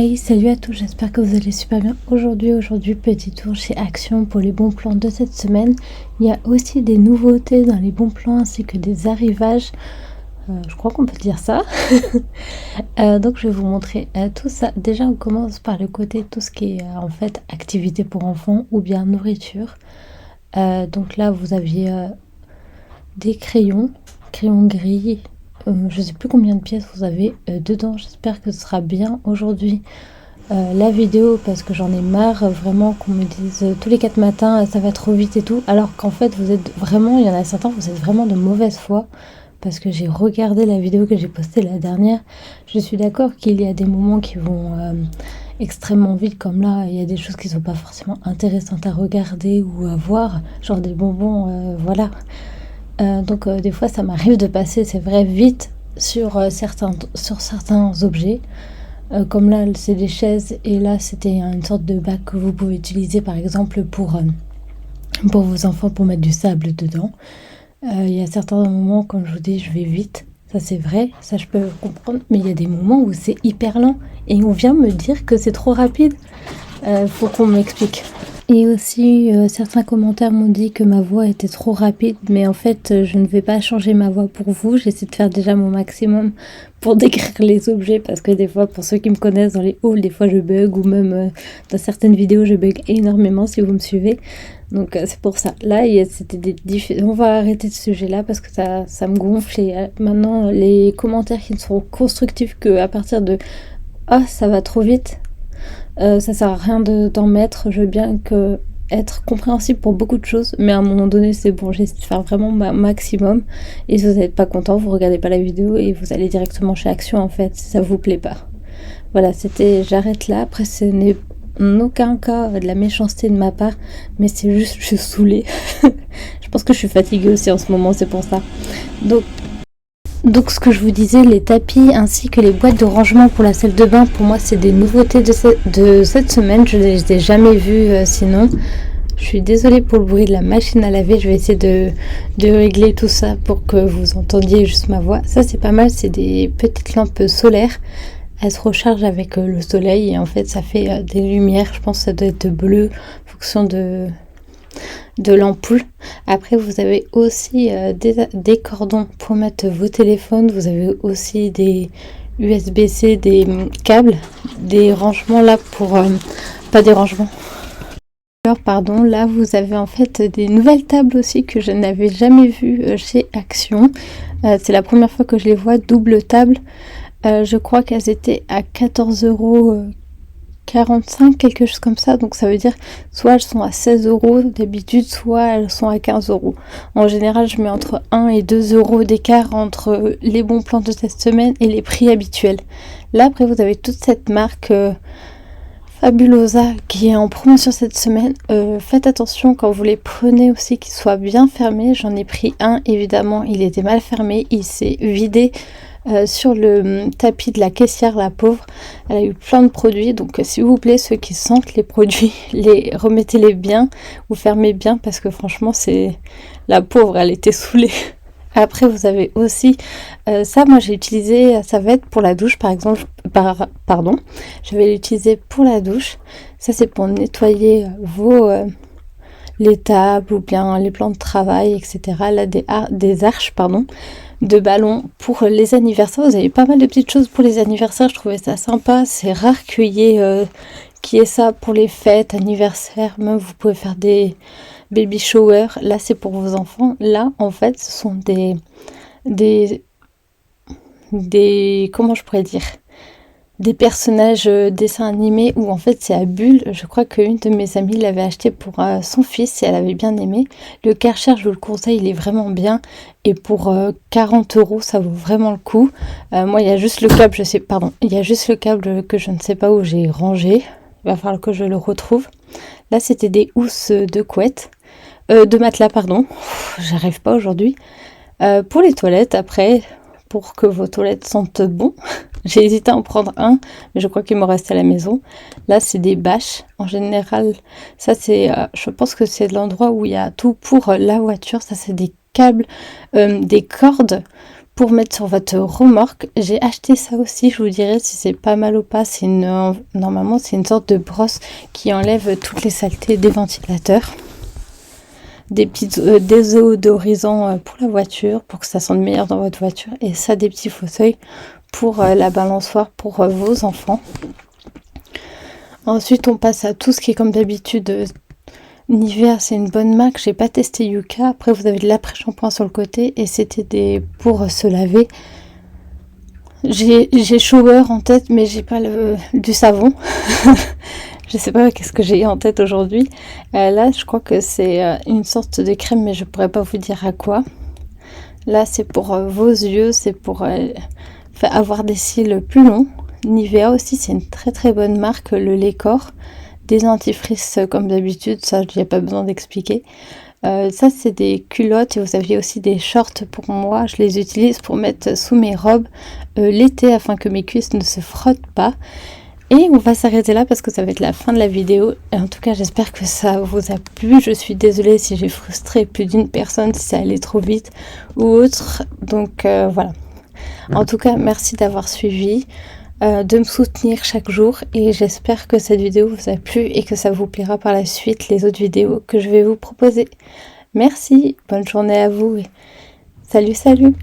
Hey, salut à tous, j'espère que vous allez super bien. Aujourd'hui, petit tour chez Action pour les bons plans de cette semaine. Il y a aussi des nouveautés dans les bons plans ainsi que des arrivages. Je crois qu'on peut dire ça. Donc je vais vous montrer tout ça. Déjà, on commence par le côté tout ce qui est en fait activité pour enfants ou bien nourriture. Donc là, vous aviez des crayons gris. Je sais plus combien de pièces vous avez dedans. J'espère que ce sera bien aujourd'hui la vidéo parce que j'en ai marre vraiment qu'on me dise tous les 4 matins ça va trop vite et tout, alors qu'en fait vous êtes vraiment, il y en a certains, vous êtes vraiment de mauvaise foi parce que j'ai regardé la vidéo que j'ai postée la dernière. Je suis d'accord qu'il y a des moments qui vont extrêmement vite, comme là il y a des choses qui sont pas forcément intéressantes à regarder ou à voir, genre des bonbons, voilà. Donc des fois ça m'arrive de passer, c'est vrai, vite sur certains objets. Comme là c'est des chaises et là c'était une sorte de bac que vous pouvez utiliser par exemple pour vos enfants, pour mettre du sable dedans. Il y a certains moments, comme je vous dis, je vais vite, ça c'est vrai, ça je peux comprendre, mais il y a des moments où c'est hyper lent et on vient me dire que c'est trop rapide. Faut qu'on m'explique. Et aussi, certains commentaires m'ont dit que ma voix était trop rapide, mais en fait, je ne vais pas changer ma voix pour vous. J'essaie de faire déjà mon maximum pour décrire les objets, parce que des fois, pour ceux qui me connaissent dans les hauls, des fois je bug, ou même dans certaines vidéos, je bug énormément si vous me suivez. Donc c'est pour ça. Là, c'était on va arrêter ce sujet-là parce que ça me gonfle. Et maintenant, les commentaires qui ne seront constructifs qu'à partir de « Ah, ça va trop vite », ça sert à rien d'en mettre. Je veux bien être compréhensible pour beaucoup de choses, mais à un moment donné c'est bon, j'essaie de faire vraiment ma maximum. Et si vous n'êtes pas content, vous regardez pas la vidéo et vous allez directement chez Action en fait, si ça vous plaît pas. Voilà, j'arrête là. Après, ce n'est en aucun cas de la méchanceté de ma part, mais c'est juste, je suis saoulée. Je pense que je suis fatiguée aussi en ce moment, c'est pour ça. Donc ce que je vous disais, les tapis ainsi que les boîtes de rangement pour la salle de bain, pour moi c'est des nouveautés de cette semaine. Je ne les ai jamais vues sinon. Je suis désolée pour le bruit de la machine à laver. Je vais essayer de régler tout ça pour que vous entendiez juste ma voix. Ça c'est pas mal, c'est des petites lampes solaires. Elles se rechargent avec le soleil et en fait ça fait des lumières. Je pense que ça doit être bleu en fonction de l'ampoule. Après vous avez aussi des cordons pour mettre vos téléphones. Vous avez aussi des USB-C, des câbles, des rangements là pour pas des rangements. Alors pardon, là vous avez en fait des nouvelles tables aussi que je n'avais jamais vues chez Action. C'est la première fois que je les vois, double table. Je crois qu'elles étaient à 14,45 €, quelque chose comme ça. Donc ça veut dire soit elles sont à 16 € d'habitude, soit elles sont à 15 €. En général, je mets entre 1 et 2 € d'écart entre les bons plans de cette semaine et les prix habituels. Là, après, vous avez toute cette marque Fabulosa qui est en promotion cette semaine. Faites attention quand vous les prenez aussi qu'ils soient bien fermés. J'en ai pris un, évidemment, il était mal fermé, il s'est vidé sur le tapis de la caissière, la pauvre. Elle a eu plein de produits, donc s'il vous plaît, ceux qui sentent les produits, remettez-les bien ou fermez bien parce que franchement c'est la pauvre, elle était saoulée. Après vous avez aussi ça, moi j'ai utilisé, ça va être pour la douche par exemple, pardon, je vais l'utiliser pour la douche. Ça c'est pour nettoyer les tables ou bien les plans de travail, etc. Là des arches, pardon, de ballons pour les anniversaires. Vous avez pas mal de petites choses pour les anniversaires, je trouvais ça sympa. C'est rare qu'il y ait ça pour les fêtes, anniversaires, même vous pouvez faire des baby showers. Là c'est pour vos enfants. Là en fait ce sont des comment je pourrais dire, des personnages dessins animés où en fait c'est à bulles. Je crois qu'une de mes amies l'avait acheté pour son fils et elle avait bien aimé. Le Karcher, je vous le conseille, il est vraiment bien et pour 40 € ça vaut vraiment le coup. Moi il y a juste le câble, que je ne sais pas où j'ai rangé. Il va falloir que je le retrouve. Là c'était des housses de couette, de matelas pardon. J'arrive pas aujourd'hui. Pour les toilettes après, pour que vos toilettes sentent bon. J'ai hésité à en prendre un, mais je crois qu'il me reste à la maison. Là, c'est des bâches. En général, ça c'est, je pense que c'est l'endroit où il y a tout pour la voiture. Ça, c'est des câbles, des cordes pour mettre sur votre remorque. J'ai acheté ça aussi, je vous dirai si c'est pas mal ou pas. Normalement c'est une sorte de brosse qui enlève toutes les saletés des ventilateurs. Des petits désodorisants pour la voiture, pour que ça sente meilleur dans votre voiture. Et ça, des petits fauteuils pour la balançoire pour vos enfants. Ensuite, on passe à tout ce qui est comme d'habitude. Nivea, c'est une bonne marque. J'ai pas testé Yuka. Après, vous avez de l'après-shampoing sur le côté et c'était pour se laver. J'ai shower en tête, mais j'ai pas du savon. Je sais pas qu'est-ce que j'ai en tête aujourd'hui. Là, je crois que c'est une sorte de crème, mais je pourrais pas vous dire à quoi. Là, c'est pour vos yeux, c'est pour avoir des cils plus longs. Nivea aussi, c'est une très très bonne marque, le Lecor. Des dentifrices comme d'habitude, ça, il n'y a pas besoin d'expliquer. Ça, c'est des culottes et vous aviez aussi des shorts pour moi. Je les utilise pour mettre sous mes robes l'été afin que mes cuisses ne se frottent pas. Et on va s'arrêter là parce que ça va être la fin de la vidéo. Et en tout cas, j'espère que ça vous a plu. Je suis désolée si j'ai frustré plus d'une personne, si ça allait trop vite ou autre. Donc voilà. En tout cas, merci d'avoir suivi, de me soutenir chaque jour. Et j'espère que cette vidéo vous a plu et que ça vous plaira par la suite les autres vidéos que je vais vous proposer. Merci, bonne journée à vous et salut.